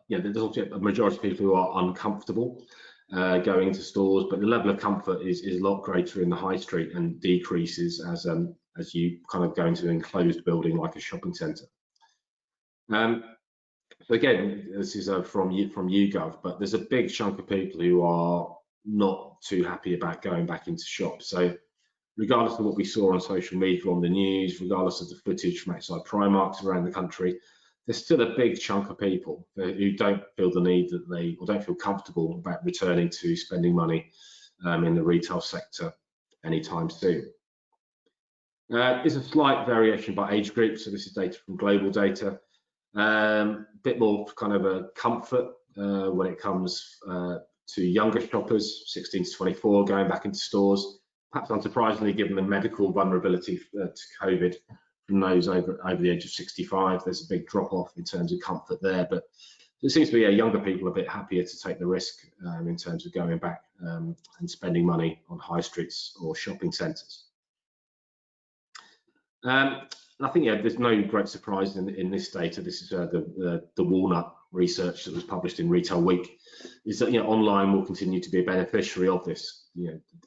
S2: There's also a majority of people who are uncomfortable going into stores, but the level of comfort is a lot greater in the high street and decreases as you kind of go into an enclosed building like a shopping centre. So again, this is from YouGov, but there's a big chunk of people who are not too happy about going back into shops. So regardless of what we saw on social media, on the news, regardless of the footage from outside Primarks around the country, there's still a big chunk of people who don't feel the need or don't feel comfortable about returning to spending money in the retail sector anytime soon. There's a slight variation by age group, so this is data from global data. Bit more kind of a comfort when it comes to younger shoppers, 16 to 24, going back into stores. Perhaps unsurprisingly, given the medical vulnerability to COVID from those over the age of 65, there's a big drop-off in terms of comfort there. But it seems to be younger people a bit happier to take the risk in terms of going back and spending money on high streets or shopping centres. I think there's no great surprise in this data. This is the Walnut research that was published in Retail Week. Is that online will continue to be a beneficiary of this.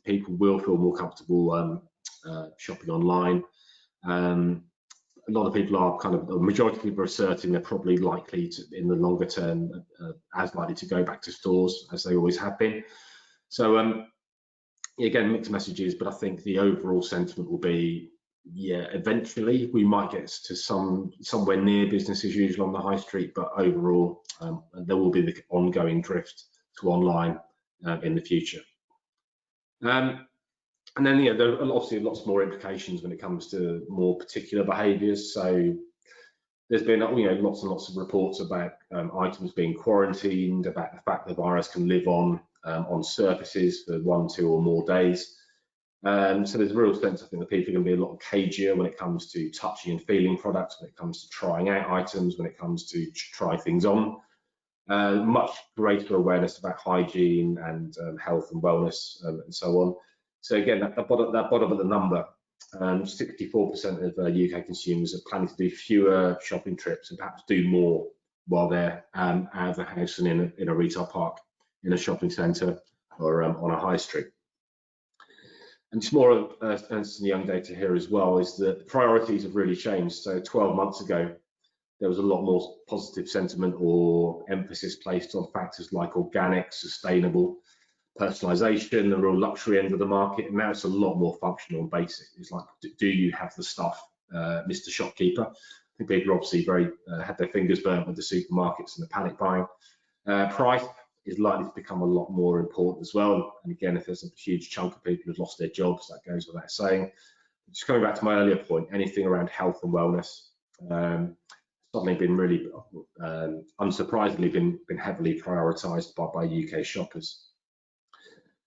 S2: People will feel more comfortable shopping online. A lot of people are the majority of people are asserting they're probably likely to, in the longer term, as likely to go back to stores as they always have been. So again, mixed messages, but I think the overall sentiment will be, eventually we might get to somewhere near business as usual on the high street, but overall there will be the ongoing drift to online in the future. And then there are obviously lots more implications when it comes to more particular behaviours. So there's been lots and lots of reports about items being quarantined, about the fact the virus can live on surfaces for 1, 2 or more days. So there's a real sense, I think, that people are going to be a lot cagier when it comes to touching and feeling products, when it comes to trying out items, when it comes to try things on. Much greater awareness about hygiene and health and wellness and so on. So again, that bottom of the number, 64% of UK consumers are planning to do fewer shopping trips and perhaps do more while they're out of the house and in a retail park, in a shopping centre or on a high street. And just more of Ernst & Young data here as well is that priorities have really changed. So 12 months ago, there was a lot more positive sentiment or emphasis placed on factors like organic, sustainable, personalisation, the real luxury end of the market, and now it's a lot more functional and basic. It's like, do you have the stuff, Mr. Shopkeeper? I think people are obviously had their fingers burnt with the supermarkets and the panic buying. Price is likely to become a lot more important as well. And again, if there's a huge chunk of people who've lost their jobs, that goes without saying. Just coming back to my earlier point, anything around health and wellness, suddenly been really, unsurprisingly, been heavily prioritised by UK shoppers.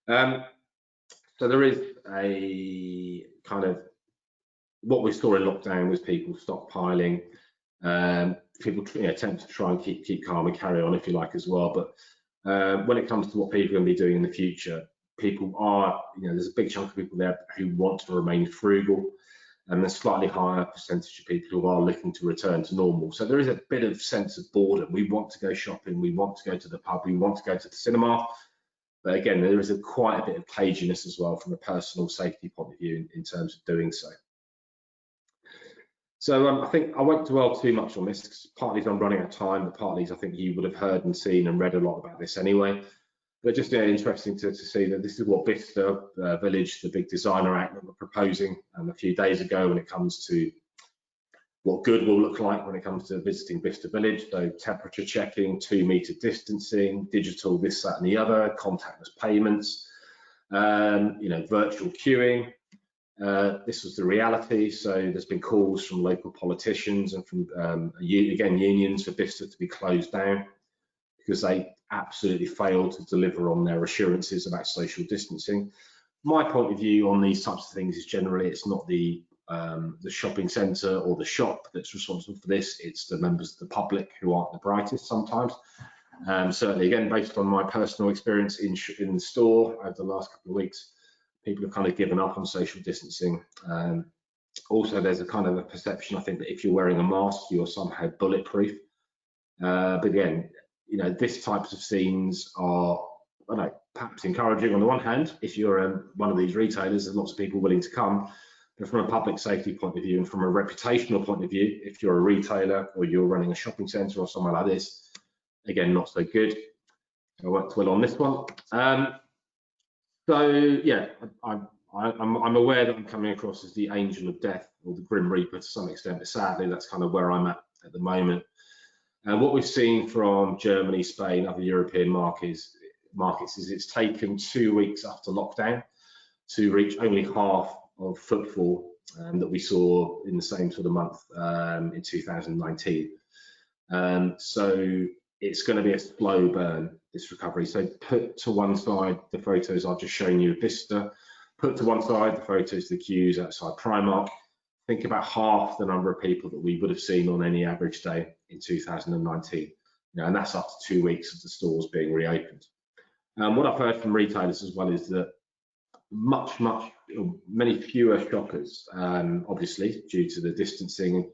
S2: So there is a kind of, what we saw in lockdown was people stockpiling, people attempt to try and keep calm and carry on, if you like, as well. But when it comes to what people are going to be doing in the future, people are, there's a big chunk of people there who want to remain frugal, and there's slightly higher percentage of people who are looking to return to normal. So there is a bit of sense of boredom. We want to go shopping, we want to go to the pub, we want to go to the cinema, But again, there is quite a bit of caginess as well from a personal safety point of view in terms of doing so. So I think I won't dwell too much on this, because partly I'm running out of time, but partly I think you would have heard and seen and read a lot about this anyway. But just interesting to see that this is what BICESTER Village, the big designer act that we're proposing a few days ago when it comes to what good will look like when it comes to visiting BICESTER Village. So temperature checking, 2-meter distancing, digital this, that and the other, contactless payments, virtual queuing. This was the reality. So there's been calls from local politicians and from, again, unions for BICESTER to be closed down because they absolutely failed to deliver on their assurances about social distancing. My point of view on these types of things is generally it's not the shopping centre or the shop that's responsible for this, it's the members of the public who aren't the brightest sometimes. Certainly, again, based on my personal experience in the store over the last couple of weeks, people have kind of given up on social distancing. Also, there's a kind of a perception, I think, that if you're wearing a mask, you're somehow bulletproof. But again, this types of scenes are, I don't know, perhaps encouraging on the one hand. If you're one of these retailers, there's lots of people willing to come. But from a public safety point of view and from a reputational point of view, if you're a retailer or you're running a shopping centre or somewhere like this, again, not so good. I won't dwell on this one. So yeah, I'm aware that I'm coming across as the angel of death or the grim reaper to some extent, but sadly that's kind of where I'm at the moment. And what we've seen from Germany, Spain, other European markets is it's taken 2 weeks after lockdown to reach only half of footfall that we saw in the same sort of month in 2019. So it's going to be a slow burn, this recovery. So put to one side the photos I've just shown you of BICESTER, put to one side the photos of the queues outside Primark. Think about half the number of people that we would have seen on any average day in 2019. And that's after 2 weeks of the stores being reopened. What I've heard from retailers as well is that many fewer shoppers, obviously due to the distancing.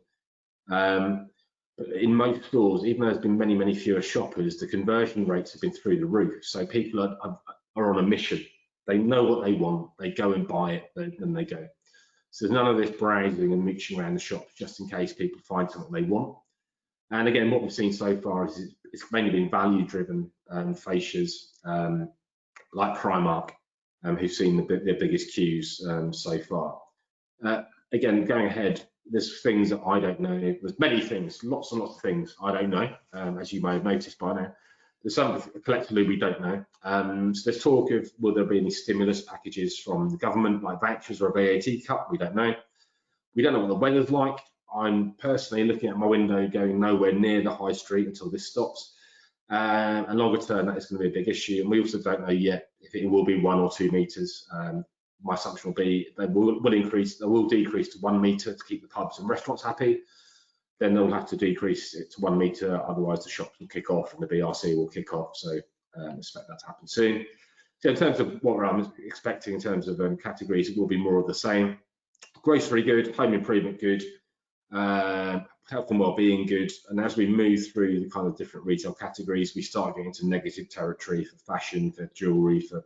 S2: But in most stores, even though there's been many fewer shoppers, the conversion rates have been through the roof. So people are on a mission. They know what they want. They go and buy it, and they go. So there's none of this browsing and mooching around the shops just in case people find something they want. And again, what we've seen so far is it's mainly been value-driven fascias like Primark, who've seen their biggest queues so far. Again, going ahead, there's things that I don't know. There's many things, lots and lots of things I don't know, as you may have noticed by now. There's some collectively we don't know. So there's talk of will there be any stimulus packages from the government, like vouchers or a VAT cut? We don't know. We don't know what the weather's like. I'm personally looking at my window going nowhere near the high street until this stops. And longer term, that is going to be a big issue. And we also don't know yet if it will be 1 or 2 meters. My assumption will be they will decrease to 1 meter to keep the pubs and restaurants happy. Then they'll have to decrease it to 1 meter, otherwise the shops will kick off and the BRC will kick off. So expect that to happen soon. So in terms of what I'm expecting in terms of categories, it will be more of the same. Grocery good, home improvement good, health and well-being good. And as we move through the kind of different retail categories, we start getting into negative territory for fashion, for jewelry, for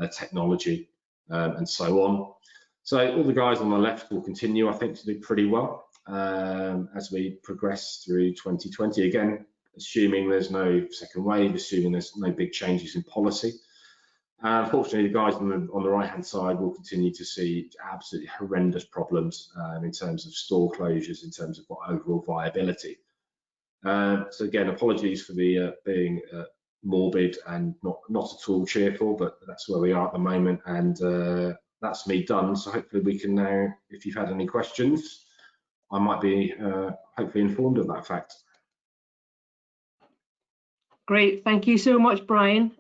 S2: technology, and so on. So all the guys on the left will continue, I think, to do pretty well as we progress through 2020. Again, assuming there's no second wave, assuming there's no big changes in policy. Unfortunately, the guys on the right-hand side will continue to see absolutely horrendous problems in terms of store closures, in terms of overall viability. So again, apologies for the being morbid and not at all cheerful, but that's where we are at the moment, and that's me done. So hopefully we can now, if you've had any questions, I might be hopefully informed of that fact.
S1: Great, thank you so much, Brian.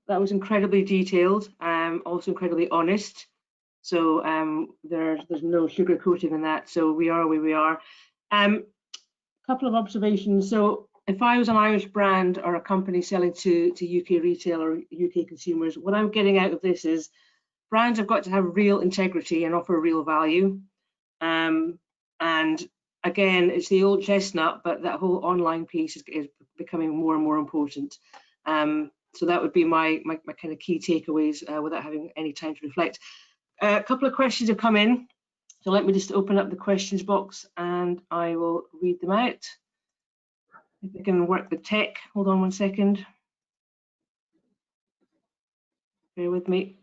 S1: That was incredibly detailed, also incredibly honest. So there's no sugarcoating in that. So we are where we are. Couple of observations. So if I was an Irish brand or a company selling to UK retail or UK consumers, what I'm getting out of this is brands have got to have real integrity and offer real value. And again, it's the old chestnut, but that whole online piece is becoming more and more important. So that would be my kind of key takeaways without having any time to reflect. A couple of questions have come in. So let me just open up the questions box and I will read them out. If I can work the tech, hold on one second. Bear with me.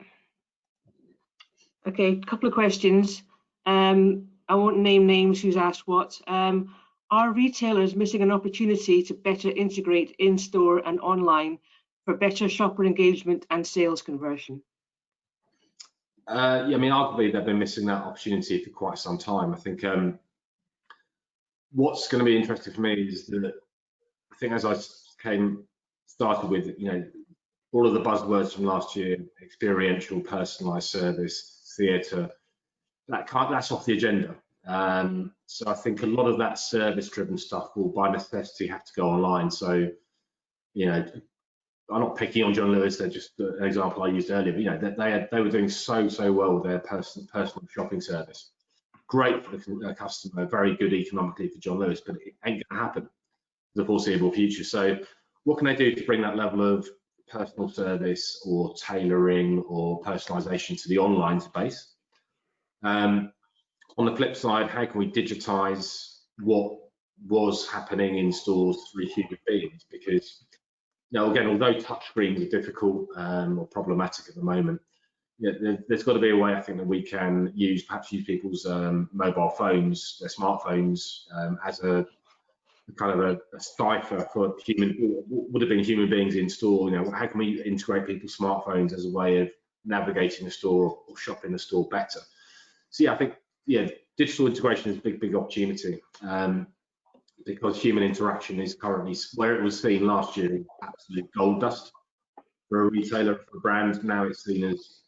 S1: Okay, a couple of questions. I won't name names who's asked what. Are retailers missing an opportunity to better integrate in-store and online for better shopper engagement and sales conversion?
S2: Yeah, I mean, arguably they've been missing that opportunity for quite some time. I think what's going to be interesting for me is that I think as I started with, you know, all of the buzzwords from last year, experiential, personalised service, theatre, that's off the agenda. So I think a lot of that service-driven stuff will by necessity have to go online. So, you know, I'm not picking on John Lewis, they're just an example I used earlier, but you know, they were doing so well with their personal shopping service. Great for the customer, very good economically for John Lewis, but it ain't gonna happen for the foreseeable future. So what can they do to bring that level of personal service or tailoring or personalization to the online space? On the flip side, how can we digitize what was happening in stores through human beings? Because, you know, again, although touchscreens are difficult or problematic at the moment, yeah, there's got to be a way, I think, that we can perhaps use people's mobile phones, their smartphones, as a kind of a cipher for would have been human beings in store. You know, how can we integrate people's smartphones as a way of navigating the store or shopping the store better? So yeah, I think digital integration is a big opportunity because human interaction is currently where it was seen last year as absolute gold dust for a retailer, for a brand. Now it's seen as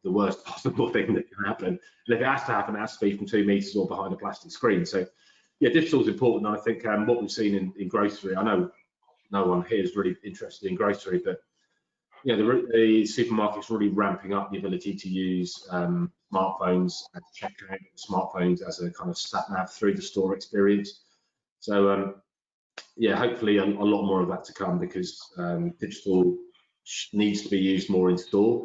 S2: the worst possible thing that can happen. And if it has to happen, it has to be from 2 meters or behind a plastic screen. So yeah, digital is important. And I think what we've seen in grocery, I know no one here is really interested in grocery, but yeah, the supermarket's really ramping up the ability to use smartphones and check out smartphones as a kind of sat nav through the store experience. So yeah, hopefully a lot more of that to come because digital needs to be used more in store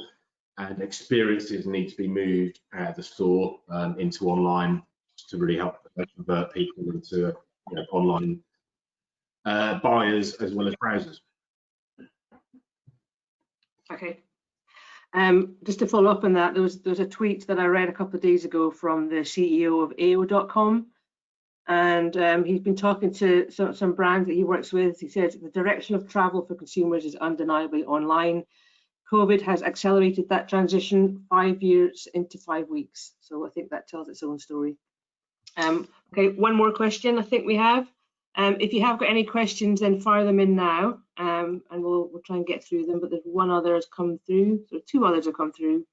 S2: and experiences need to be moved out of the store into online to really help convert people into online buyers as well as browsers.
S1: Okay. Just to follow up on that, there was a tweet that I read a couple of days ago from the CEO of AO.com, and he's been talking to some brands that he works with. He said the direction of travel for consumers is undeniably online. COVID has accelerated that transition 5 years into 5 weeks. So I think that tells its own story. Okay, one more question I think we have. If you have got any questions, then fire them in now, and we'll try and get through them. But there's one other has come through. So 2 others have come through.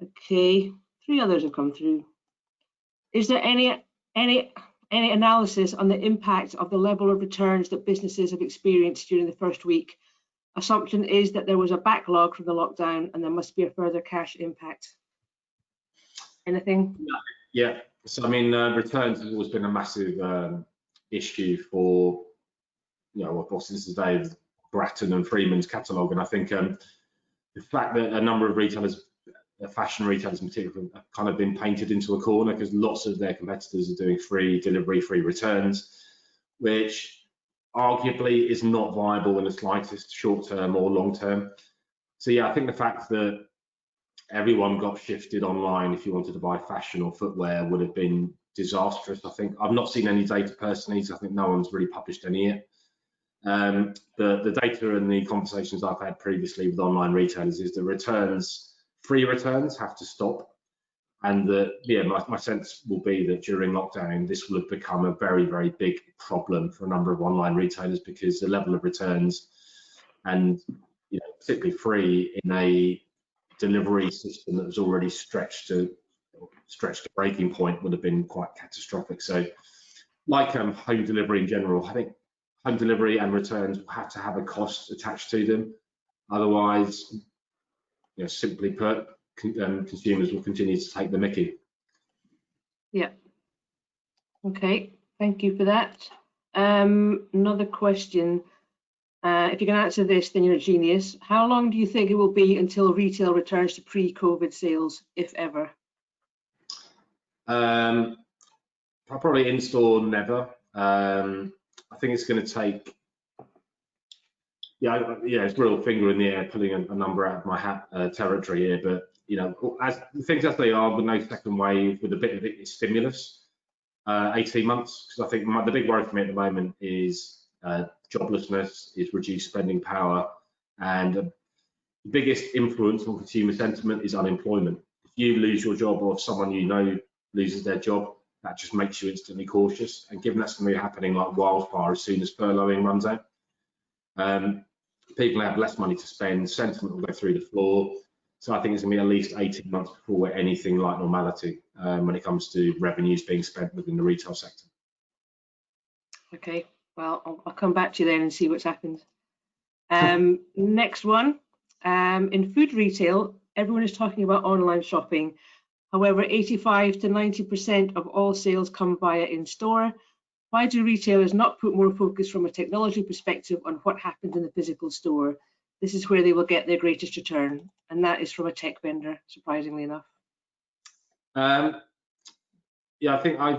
S1: Okay, 3 others have come through. Is there any analysis on the impact of the level of returns that businesses have experienced during the first week? Assumption is that there was a backlog from the lockdown, and there must be a further cash impact. Anything?
S2: Yeah. So I mean, returns has always been a massive issue for, of course, this is Dave Bratton and Freeman's catalogue, and I think the fact that a number of retailers, fashion retailers in particular, have kind of been painted into a corner because lots of their competitors are doing free delivery, free returns, which arguably is not viable in the slightest, short term or long term. So yeah, I think the fact that everyone got shifted online if you wanted to buy fashion or footwear would have been disastrous. I think I've not seen any data personally, so I think no one's really published any yet. The data and the conversations I've had previously with online retailers is that free returns have to stop, and that my sense will be that during lockdown this will have become a very big problem for a number of online retailers because the level of returns and particularly free in a delivery system that was already stretched to breaking point would have been quite catastrophic. So like home delivery in general, I think home delivery and returns will have to have a cost attached to them, otherwise simply put, consumers will continue to take the mickey.
S1: Yeah. Okay, thank you for that. Another question. If you can answer this, then you're a genius. How long do you think it will be until retail returns to pre-COVID sales, if ever?
S2: Probably in-store never. I think it's going to take, it's real finger in the air, pulling a number out of my hat territory here, but as things as they are, with no second wave, with a bit of it, stimulus, 18 months, because I think the big worry for me at the moment is joblessness, is reduced spending power, and the biggest influence on consumer sentiment is unemployment. If you lose your job, or if someone you know loses their job, that just makes you instantly cautious. And given that's going to be happening like wildfire as soon as furloughing runs out, people have less money to spend, sentiment will go through the floor. So I think it's going to be at least 18 months before we're anything like normality when it comes to revenues being spent within the retail sector.
S1: Okay, well, I'll come back to you then and see what's happened. Next one, in food retail, everyone is talking about online shopping. However, 85 to 90% of all sales come via in-store. Why do retailers not put more focus from a technology perspective on what happens in the physical store? This is where they will get their greatest return, and that is from a tech vendor, surprisingly enough.
S2: Yeah, I think I've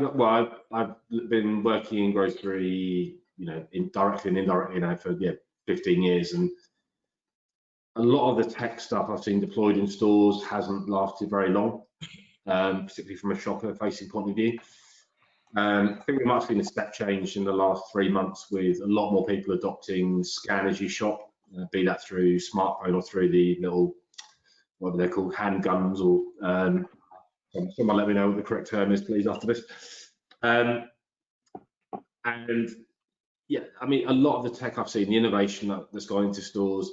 S2: been working in grocery, directly and indirectly now for 15 years, and a lot of the tech stuff I've seen deployed in stores hasn't lasted very long, particularly from a shopper-facing point of view. I think we might have seen a step change in the last 3 months with a lot more people adopting scan as you shop, be that through smartphone or through the little, what they're called, handguns, or someone let me know what the correct term is, please, after this. And yeah, I mean, a lot of the tech I've seen, the innovation that's gone into stores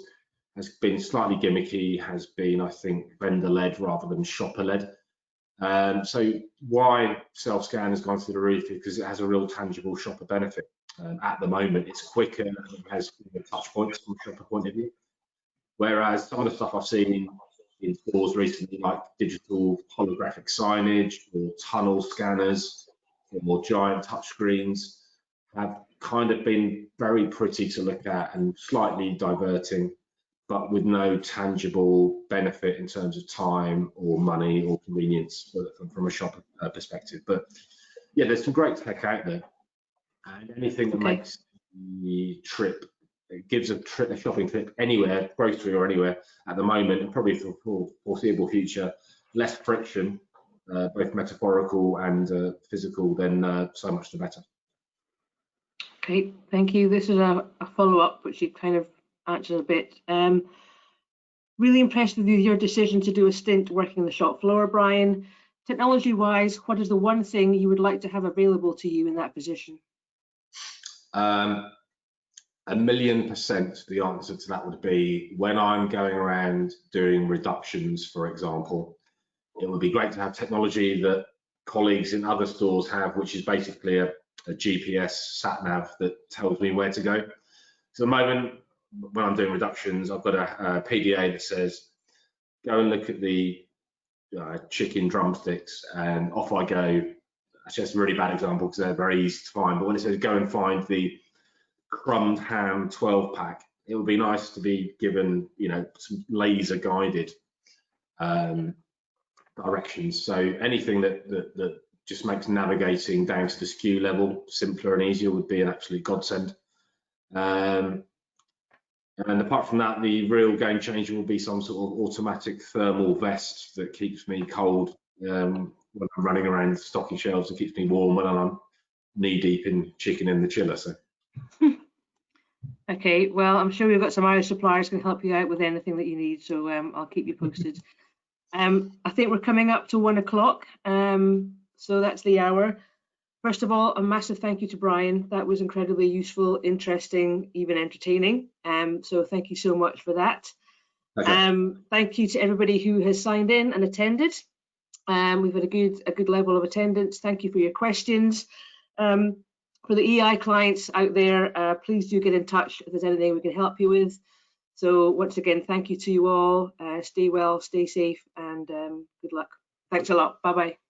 S2: has been slightly gimmicky, has been, I think, vendor-led rather than shopper-led. So why self-scan has gone through the roof is because it has a real tangible shopper benefit. At the moment, it's quicker and it has touch points from a shopper point of view. Whereas some of the stuff I've seen in stores recently, like digital holographic signage or tunnel scanners or more giant touchscreens, have kind of been very pretty to look at and slightly diverting, but with no tangible benefit in terms of time or money or convenience from a shopper perspective. But yeah, there's some great tech out there, and anything that makes the trip, it gives a shopping trip anywhere, grocery or anywhere at the moment, and probably for the foreseeable future, less friction, both metaphorical and physical, then so much the better.
S1: Okay, thank you. This is a follow-up, which you kind of answered a bit. Really impressed with your decision to do a stint working on the shop floor, Brian. Technology-wise, what is the one thing you would like to have available to you in that position?
S2: 1,000,000% the answer to that would be, when I'm going around doing reductions, for example, it would be great to have technology that colleagues in other stores have, which is basically a GPS sat-nav that tells me where to go. So at the moment, when I'm doing reductions, I've got a PDA that says, go and look at the chicken drumsticks, and off I go. Actually, that's a really bad example because they're very easy to find, but when it says go and find the crumbed ham 12-pack, it would be nice to be given, some laser guided directions. So anything that just makes navigating down to the SKU level simpler and easier would be an absolute godsend. And apart from that, the real game changer will be some sort of automatic thermal vest that keeps me cold when I'm running around stocking shelves, and keeps me warm when I'm knee deep in chicken in the chiller. So.
S1: Okay, well, I'm sure we've got some Irish suppliers can help you out with anything that you need, so I'll keep you posted. I think we're coming up to 1 o'clock, so that's the hour. First of all, a massive thank you to Brian. That was incredibly useful, interesting, even entertaining. So thank you so much for that. Okay. Thank you to everybody who has signed in and attended. We've had a good level of attendance. Thank you for your questions. For the EI clients out there, please do get in touch if there's anything we can help you with. So once again, thank you to you all. Stay well, stay safe, and good luck. Thanks a lot. Bye-bye.